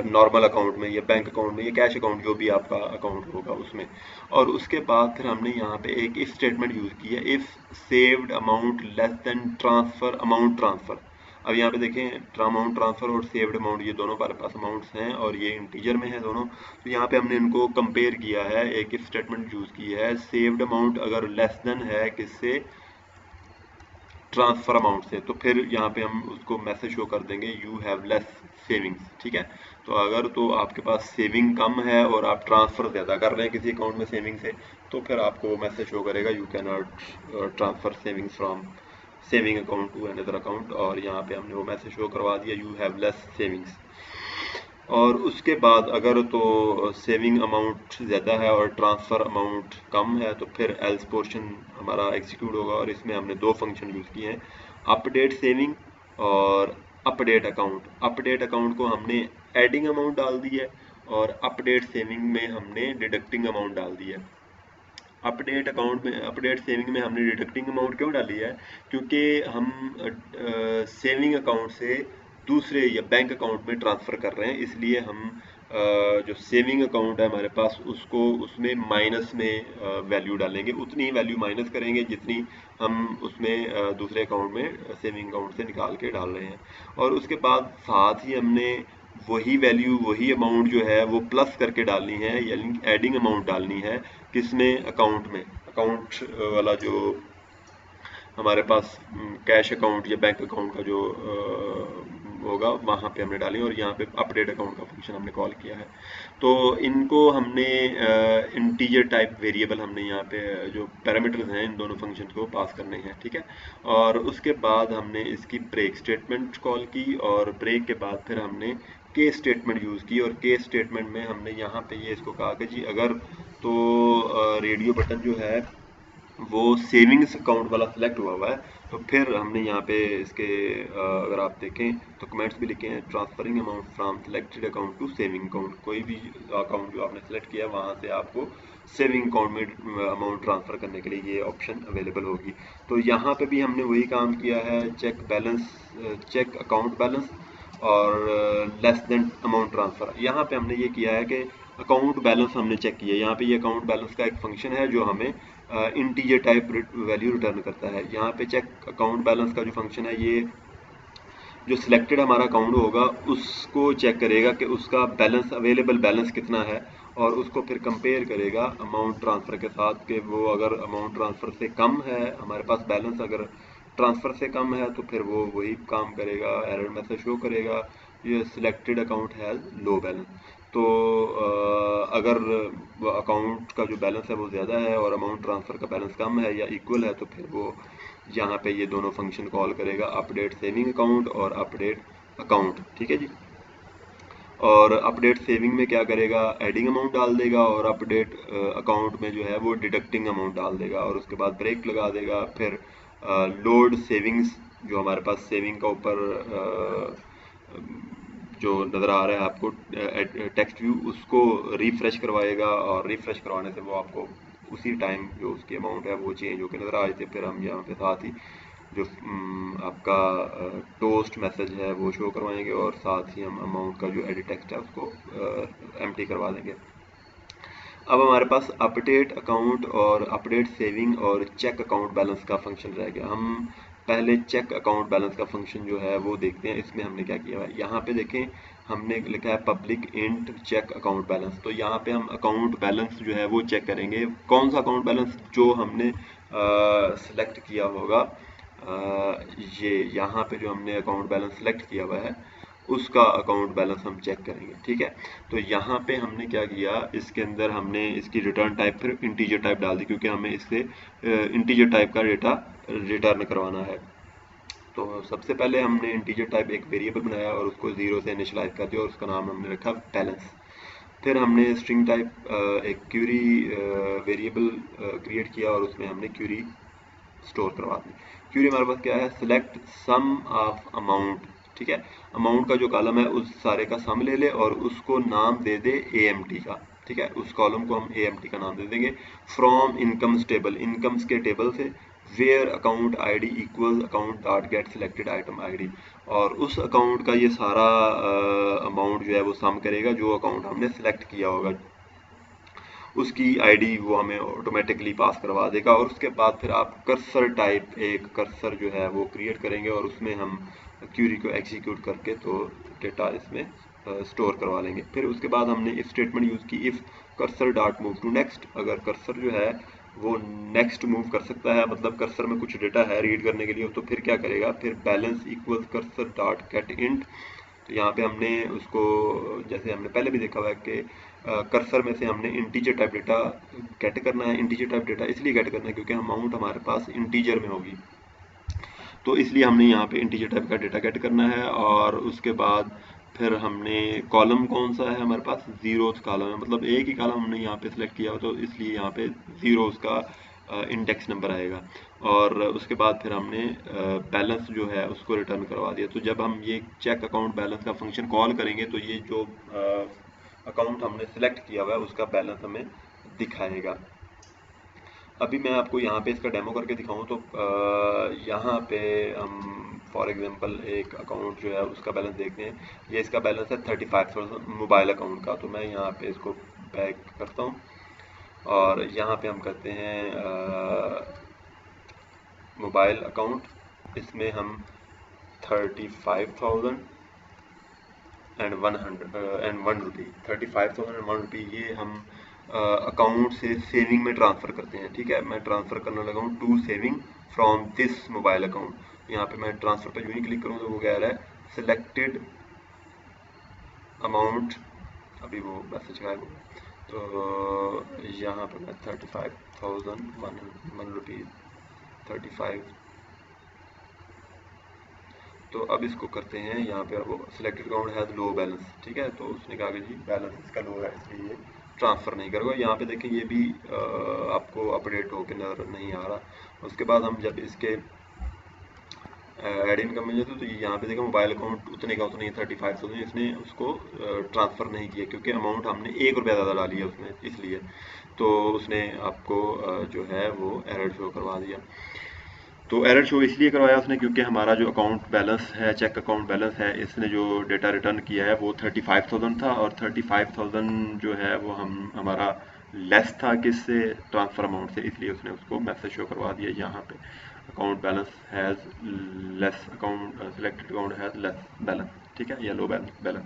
नॉर्मल अकाउंट में या बैंक अकाउंट में या कैश अकाउंट जो भी आपका अकाउंट होगा उसमें। और उसके बाद फिर हमने यहाँ पे एक इफ स्टेटमेंट यूज़ की है, if saved amount less than transfer amount transfer. अब यहाँ पे देखें अमाउंट ट्रांसफ़र और सेव्ड अमाउंट ये दोनों हमारे पास अमाउंट्स हैं और ये इंटीजर में है दोनों। तो यहाँ पे हमने इनको कंपेयर किया है, एक इफ स्टेटमेंट यूज़ की है, सेव्ड अमाउंट अगर लेस देन है किससे, ट्रांसफर अमाउंट से, तो फिर यहाँ पे हम उसको मैसेज शो कर देंगे यू हैव लेस सेविंग्स। ठीक है, तो अगर तो आपके पास सेविंग कम है और आप ट्रांसफ़र ज़्यादा कर रहे हैं किसी अकाउंट में सेविंग से, तो फिर आपको मैसेज शो करेगा you can not transfer savings from saving account to another account, और यहाँ पे हमने वो मैसेज शो करवा दिया यू हैव लेस सेविंग्स। और उसके बाद अगर तो सेविंग अमाउंट ज़्यादा है और ट्रांसफ़र अमाउंट कम है तो फिर एल्स पोर्शन हमारा एग्जीक्यूट होगा। और इसमें हमने दो फंक्शन यूज़ किए हैं, अपडेट सेविंग और अपडेट अकाउंट। अपडेट अकाउंट को हमने एडिंग अमाउंट डाल दी है और अपडेट सेविंग में हमने डिडक्टिंग अमाउंट डाल दी है। अपडेट सेविंग में हमने डिडक्टिंग अमाउंट क्यों डाली है, क्योंकि हम सेविंग अकाउंट से दूसरे या बैंक अकाउंट में ट्रांसफ़र कर रहे हैं, इसलिए हम जो सेविंग अकाउंट है हमारे पास उसको उसमें माइनस में वैल्यू डालेंगे, उतनी ही वैल्यू माइनस करेंगे जितनी हम उसमें दूसरे अकाउंट में सेविंग अकाउंट से निकाल के डाल रहे हैं। और उसके बाद साथ ही हमने वही वैल्यू वही अमाउंट जो है वो प्लस करके डालनी है, यानी एडिंग अमाउंट डालनी है। किसमें? अकाउंट में। अकाउंट वाला जो हमारे पास कैश अकाउंट या बैंक अकाउंट का जो होगा वहाँ पे हमने डाली और यहाँ पे अपडेट अकाउंट का फंक्शन हमने कॉल किया है। तो इनको हमने इंटीजर टाइप वेरिएबल हमने यहाँ पे जो पैरामीटर्स हैं इन दोनों फंक्शन को पास करने हैं, ठीक है। और उसके बाद हमने इसकी ब्रेक स्टेटमेंट कॉल की और ब्रेक के बाद फिर हमने केस स्टेटमेंट यूज़ की। और केस स्टेटमेंट में हमने यहाँ पे ये इसको कहा कि जी अगर तो रेडियो बटन जो है वो सेविंग्स अकाउंट वाला सिलेक्ट हुआ है तो फिर हमने यहाँ पे इसके अगर आप देखें तो कमेंट्स भी लिखे हैं, transferring amount from selected account to saving account. कोई भी अकाउंट जो आपने सेलेक्ट किया वहाँ से आपको सेविंग अकाउंट में अमाउंट ट्रांसफ़र करने के लिए ये ऑप्शन अवेलेबल होगी। तो यहाँ पे भी हमने वही काम किया है, check balance, check account balance और लेस देन अमाउंट ट्रांसफ़र। यहाँ पे हमने ये किया है कि अकाउंट बैलेंस हमने चेक किया। यहाँ पे ये अकाउंट बैलेंस का एक फंक्शन है जो हमें इंटीजर टाइप वैल्यू रिटर्न करता है। यहाँ पे चेक अकाउंट बैलेंस का जो फंक्शन है ये जो सिलेक्टेड हमारा अकाउंट होगा उसको चेक करेगा कि उसका बैलेंस अवेलेबल बैलेंस कितना है और उसको फिर कंपेयर करेगा अमाउंट ट्रांसफ़र के साथ कि वो अगर अमाउंट ट्रांसफ़र से कम है, हमारे पास बैलेंस अगर ट्रांसफ़र से कम है तो फिर वो वही काम करेगा, एरर मैसेज शो करेगा ये selected account has low balance. तो अगर अकाउंट का जो बैलेंस है वो ज़्यादा है और अमाउंट ट्रांसफ़र का बैलेंस कम है या इक्वल है तो फिर वो यहाँ पे ये दोनों फंक्शन कॉल करेगा, अपडेट सेविंग अकाउंट और अपडेट अकाउंट, ठीक है जी। और अपडेट सेविंग में क्या करेगा, एडिंग अमाउंट डाल देगा और अपडेट अकाउंट में जो है वो डिडक्टिंग अमाउंट डाल देगा और उसके बाद ब्रेक लगा देगा। फिर लोड सेविंग्स जो हमारे पास सेविंग का ऊपर जो नज़र आ रहा है आपको टेक्स्ट व्यू, उसको रिफ्रेश करवाएगा और रिफ्रेश करवाने से वो आपको उसी टाइम जो उसकी अमाउंट है वो चेंज होकर नज़र आ जाती है। फिर हम यहाँ पे साथ ही जो आपका टोस्ट मैसेज है वो शो करवाएंगे और साथ ही हम अमाउंट का जो एडिट टेक्स्ट है उसको एम्प्टी करवा देंगे। अब हमारे पास अपडेट अकाउंट और अपडेट सेविंग और चेक अकाउंट बैलेंस का फंक्शन रह गया। हम पहले चेक अकाउंट बैलेंस का फंक्शन जो है वो देखते हैं। इसमें हमने क्या किया है, यहाँ पे देखें हमने लिखा है public int check account balance. तो यहाँ पे हम अकाउंट बैलेंस जो है वो चेक करेंगे। कौन सा अकाउंट बैलेंस? जो हमने सेलेक्ट किया होगा, ये यहाँ पे जो हमने अकाउंट बैलेंस सेलेक्ट किया हुआ है उसका अकाउंट बैलेंस हम चेक करेंगे, ठीक है। तो यहाँ पे हमने क्या किया, इसके अंदर हमने इसकी रिटर्न टाइप फिर इंटीजर टाइप डाल दी क्योंकि हमें इससे इंटीजर टाइप का डेटा रिटर्न करवाना है। तो सबसे पहले हमने इंटीजर टाइप एक वेरिएबल बनाया और उसको 0 से इनिशियलाइज कर दिया और उसका नाम हमने रखा बैलेंस। फिर हमने स्ट्रिंग टाइप एक क्यूरी वेरिएबल क्रिएट किया और उसमें हमने क्यूरी स्टोर करवा दी। क्यूरी हमारे पास क्या है, सिलेक्ट सम ऑफ अमाउंट, ठीक है। अमाउंट का जो कॉलम है उस सारे का सम ले ले और उसको नाम दे दे AMT का, ठीक है। उस कॉलम को हम AMT का नाम दे देंगे। फ्रॉम इनकम्स टेबल, इनकम्स के टेबल से where account ID equal account dot get selected item ID, और उस अकाउंट का ये सारा अमाउंट जो है वो सम करेगा जो अकाउंट हमने सेलेक्ट किया होगा, उसकी आईडी वो हमें ऑटोमेटिकली पास करवा देगा। और उसके बाद फिर आप कर्सर टाइप एक कर्सर जो है वो क्रिएट करेंगे और उसमें हम क्यूरी को एग्जीक्यूट करके तो डेटा इसमें स्टोर करवा लेंगे। फिर उसके बाद हमने इफ स्टेटमेंट यूज़ की, if cursor dot move to next. अगर कर्सर जो है वो नेक्स्ट मूव कर सकता है, मतलब कर्सर में कुछ डेटा है रीड करने के लिए, तो फिर क्या करेगा, फिर balance equal cursor dot gate int. तो यहाँ पे हमने उसको, जैसे हमने पहले भी देखा हुआ है कि कर्सर में से हमने इंटीजर टाइप डेटा गेट करना है। इंटीजर टाइप डेटा इसलिए गेट करना है क्योंकि अमाउंट हमारे पास इंटीजर में होगी, तो इसलिए हमने यहाँ पे इंटीजर टाइप का डेटा गेट करना है। और उसके बाद फिर हमने कॉलम कौन सा है हमारे पास, जीरोथ कॉलम है, मतलब एक ही कॉलम हमने यहाँ पे सिलेक्ट किया हो तो इसलिए यहाँ पे जीरो उसका इंडेक्स नंबर आएगा। और उसके बाद फिर हमने बैलेंस जो है उसको रिटर्न करवा दिया। तो जब हम ये चेक अकाउंट बैलेंस का फंक्शन कॉल करेंगे तो ये जो अकाउंट हमने सिलेक्ट किया हुआ है उसका बैलेंस हमें दिखाएगा। अभी मैं आपको यहाँ पे इसका डेमो करके दिखाऊं तो यहाँ पे हम फॉर एग्जांपल एक अकाउंट जो है उसका बैलेंस देखते हैं। ये इसका बैलेंस है 35,000 मोबाइल अकाउंट का। तो मैं यहाँ पे इसको बैक करता हूँ और यहाँ पे हम करते हैं मोबाइल अकाउंट, इसमें हम 35,000 एंड 1 रुपी 35,001 रुपी ये हम अकाउंट से सेविंग में ट्रांसफ़र करते हैं। ठीक है, मैं ट्रांसफ़र करने लगा हूँ to saving from this mobile account. यहाँ पे मैं ट्रांसफ़र पे यूँ ही क्लिक करूँ तो वो कह रहा है सिलेक्टेड अमाउंट, अभी वो मैसेज गायब हो गया। तो यहाँ पे मैं 35,001 रुपीज़ 35। तो अब इसको करते हैं यहाँ पे, वो selected account has low balance. ठीक है, तो उसने कहा कि जी बैलेंस इसका लो है इसलिए ये ट्रांसफ़र नहीं करेगा। यहाँ पे देखें ये भी आपको अपडेट होकर नज़र नहीं आ रहा। उसके बाद हम जब इसके ऐड इनकम में जाते तो यहाँ पे देखें मोबाइल अकाउंट उतने का उतने 35,000, इसने उसको ट्रांसफ़र नहीं किया क्योंकि अमाउंट हमने ₹1 ज़्यादा डाली है उसमें, इसलिए तो उसने आपको जो है वो एरर शो करवा दिया। तो एरर शो इसलिए करवाया उसने क्योंकि हमारा जो अकाउंट बैलेंस है, चेक अकाउंट बैलेंस है, इसने जो डेटा रिटर्न किया है वो 35,000 था और 35,000 जो है वो हमारा लेस था किससे, ट्रांसफ़र अमाउंट से, इसलिए उसने उसको मैसेज शो करवा दिया यहाँ पे account balance has less account selected account has less balance. ठीक है, या लो बैलेंस।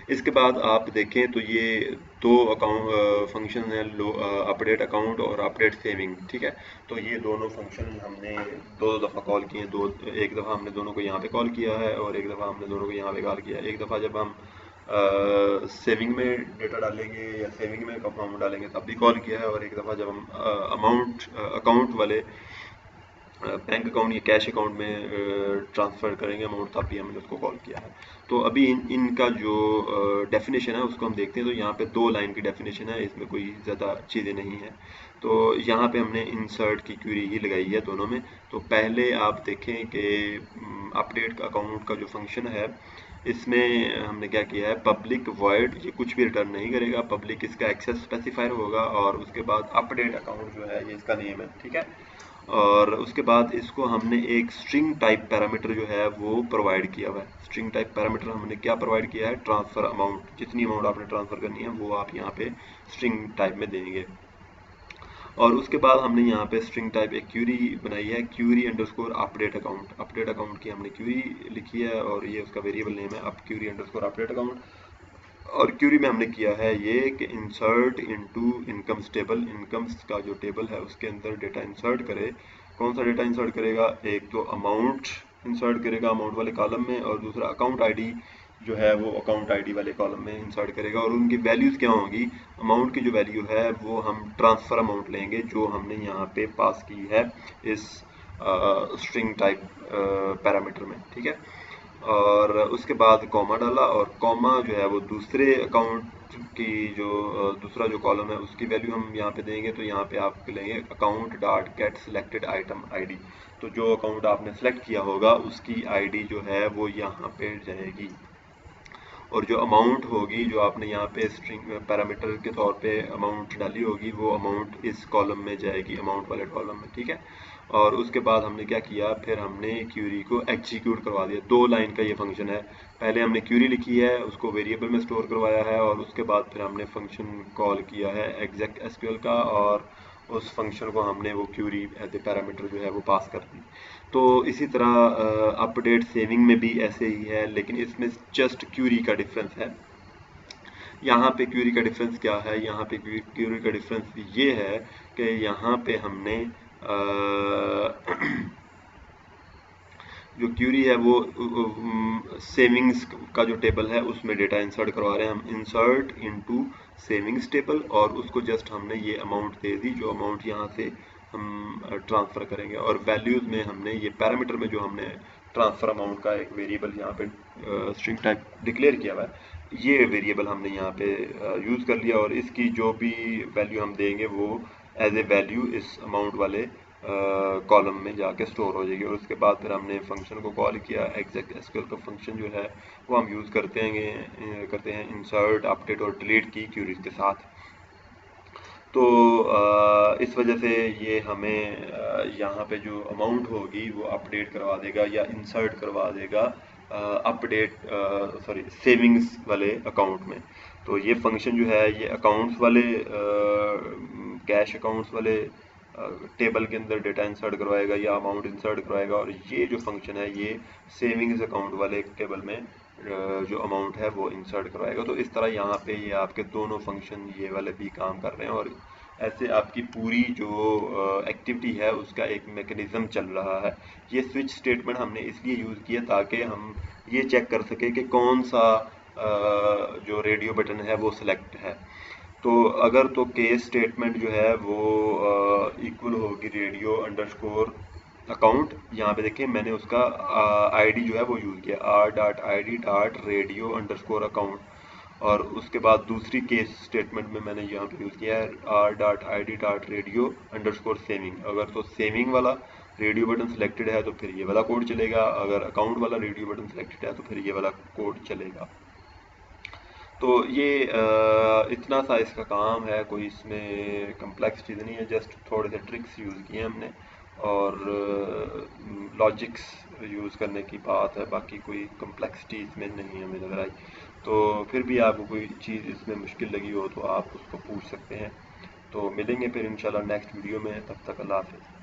इसके बाद आप देखें तो ये दो अकाउंट फंक्शन है, लो अपडेट अकाउंट और अपडेट सेविंग। ठीक है, तो ये दोनों फंक्शन हमने दो दफ़ा कॉल किए, एक दफ़ा हमने दोनों को यहाँ पे कॉल किया है और एक दफ़ा हमने दोनों को यहाँ पे कॉल किया है। एक दफ़ा जब हम सेविंग में डेटा डालेंगे या सेविंग में अमाउंट डालेंगे तब भी कॉल किया है, और एक दफ़ा जब हम अकाउंट वाले बैंक अकाउंट या कैश अकाउंट में ट्रांसफ़र करेंगे अमाउंट तब भी हमने उसको कॉल किया है। तो अभी इनका जो डेफिनेशन है उसको हम देखते हैं। तो यहाँ पे 2 लाइन की डेफिनेशन है, इसमें कोई ज़्यादा चीज़ें नहीं है। तो यहाँ पे हमने इंसर्ट की क्वेरी ही लगाई है दोनों में। तो पहले आप देखें कि अपडेट अकाउंट का जो फंक्शन है इसमें हमने क्या किया है, पब्लिक वॉइड, ये कुछ भी रिटर्न नहीं करेगा, पब्लिक इसका एक्सेस स्पेसिफायर होगा और उसके बाद अपडेट अकाउंट जो है ये इसका नेम है। ठीक है, और उसके बाद इसको हमने एक स्ट्रिंग टाइप पैरामीटर जो है वो प्रोवाइड किया हुआ है। स्ट्रिंग टाइप पैरामीटर हमने क्या प्रोवाइड किया है, ट्रांसफ़र अमाउंट, जितनी अमाउंट आपने ट्रांसफ़र करनी है वो आप यहाँ पे स्ट्रिंग टाइप में देंगे। और उसके बाद हमने यहाँ पे स्ट्रिंग टाइप एक क्यूरी बनाई है, क्यूरी अंडरस्कोर अपडेट अकाउंट की हमने क्यूरी लिखी है और ये उसका वेरिएबल नेम है, अब क्यूरी अंडरस्कोर अपडेट अकाउंट। और क्यूरी में हमने किया है ये कि insert into incomes table, incomes का जो टेबल है उसके अंदर डेटा इंसर्ट करे। कौन सा डेटा इंसर्ट करेगा, एक तो अमाउंट इंसर्ट करेगा अमाउंट वाले कॉलम में, और दूसरा अकाउंट आईडी जो है वो अकाउंट आईडी वाले कॉलम में इंसर्ट करेगा। और उनकी वैल्यूज़ क्या होंगी, अमाउंट की जो वैल्यू है वो हम ट्रांसफ़र अमाउंट लेंगे जो हमने यहाँ पे पास की है इस स्ट्रिंग टाइप पैरामीटर में। ठीक है, और उसके बाद कॉमा डाला, और कॉमा जो है वो दूसरे अकाउंट की जो दूसरा जो कॉलम है उसकी वैल्यू हम यहाँ पे देंगे। तो यहाँ पे आप लेंगे account dot get selected item ID. तो जो अकाउंट आपने सेलेक्ट किया होगा उसकी आईडी जो है वो यहाँ पे जाएगी, और जो अमाउंट होगी जो आपने यहाँ पे स्ट्रिंग पैरामीटर के तौर पे अमाउंट डाली होगी वो अमाउंट इस कॉलम में जाएगी, अमाउंट वाले कॉलम में। ठीक है, और उसके बाद हमने क्या किया, फिर हमने क्यूरी को एग्जीक्यूट करवा दिया। 2 लाइन का ये फंक्शन है, पहले हमने क्यूरी लिखी है उसको वेरिएबल में स्टोर करवाया है और उसके बाद फिर हमने फंक्शन कॉल किया है एग्जैक्ट एसक्यूएल का, और उस फंक्शन को हमने वो क्यूरी एज ए पैरामीटर जो है वो पास कर दी। तो इसी तरह अपडेट सेविंग में भी ऐसे ही है, लेकिन इसमें जस्ट क्यूरी का डिफरेंस है। यहाँ पे क्यूरी का डिफरेंस क्या है, यहाँ पे क्यूरी का डिफरेंस ये है कि यहाँ पे हमने जो क्यूरी है वो सेविंग्स का जो टेबल है उसमें डेटा इंसर्ट करवा रहे हैं हम, इंसर्ट इनटू सेविंग्स टेबल, और उसको जस्ट हमने ये अमाउंट दे दी जो अमाउंट यहाँ से हम ट्रांसफ़र करेंगे। और वैल्यूज़ में हमने ये पैरामीटर में जो हमने ट्रांसफ़र अमाउंट का एक वेरिएबल यहाँ पे स्ट्रिंग टाइप डिक्लेयर किया हुआ है, ये वेरिएबल हमने यहाँ पे यूज़ कर लिया और इसकी जो भी वैल्यू हम देंगे वो एज ए वैल्यू इस अमाउंट वाले कॉलम में जाके स्टोर हो जाएगी। और उसके बाद फिर हमने फंक्शन को कॉल किया। एग्जैक्ट एसक्यूएल का फंक्शन जो है वो हम यूज़ करते हैं इंसर्ट, अपडेट और डिलीट की क्यूरीज के साथ। तो इस वजह से ये हमें यहाँ पे जो अमाउंट होगी वो अपडेट करवा देगा या इंसर्ट करवा देगा अपडेट सेविंग्स वाले अकाउंट में। तो ये फंक्शन जो है ये अकाउंट्स वाले कैश अकाउंट्स वाले टेबल के अंदर डेटा इंसर्ट करवाएगा या अमाउंट इंसर्ट करवाएगा, और ये जो फंक्शन है ये सेविंग्स अकाउंट वाले टेबल में जो अमाउंट है वो इंसर्ट करवाएगा। तो इस तरह यहाँ पे ये आपके दोनों फंक्शन ये वाले भी काम कर रहे हैं और ऐसे आपकी पूरी जो एक्टिविटी है उसका एक मैकेनिज्म चल रहा है। ये स्विच स्टेटमेंट हमने इसलिए यूज़ किया ताकि हम ये चेक कर सके कि कौन सा जो रेडियो बटन है वो सिलेक्ट है। तो अगर तो केस स्टेटमेंट जो है वो इक्वल होगी रेडियो अंडरस्कोर अकाउंट। यहाँ पे देखिए मैंने उसका आईडी जो है वो यूज़ किया r.id.radio_account, और उसके बाद दूसरी केस स्टेटमेंट में मैंने यहाँ पे यूज़ किया है r.id.radio_saving। अगर तो सेविंग वाला रेडियो बटन सिलेक्टेड है तो फिर ये वाला कोड चलेगा, अगर अकाउंट वाला रेडियो बटन सिलेक्टेड है तो फिर ये वाला कोड चलेगा। तो ये इतना सा इसका काम है, कोई इसमें कम्प्लेक्स चीज़ नहीं है, जस्ट थोड़े से ट्रिक्स यूज़ किए हमने और लॉजिक्स यूज़ करने की बात है, बाकी कोई कम्प्लेक्सिटी इसमें नहीं हमें नज़र आई। तो फिर भी आपको कोई चीज़ इसमें मुश्किल लगी हो तो आप उसको पूछ सकते हैं। तो मिलेंगे फिर इंशाल्लाह नेक्स्ट वीडियो में, तब तक अल्लाह हाफ़िज़।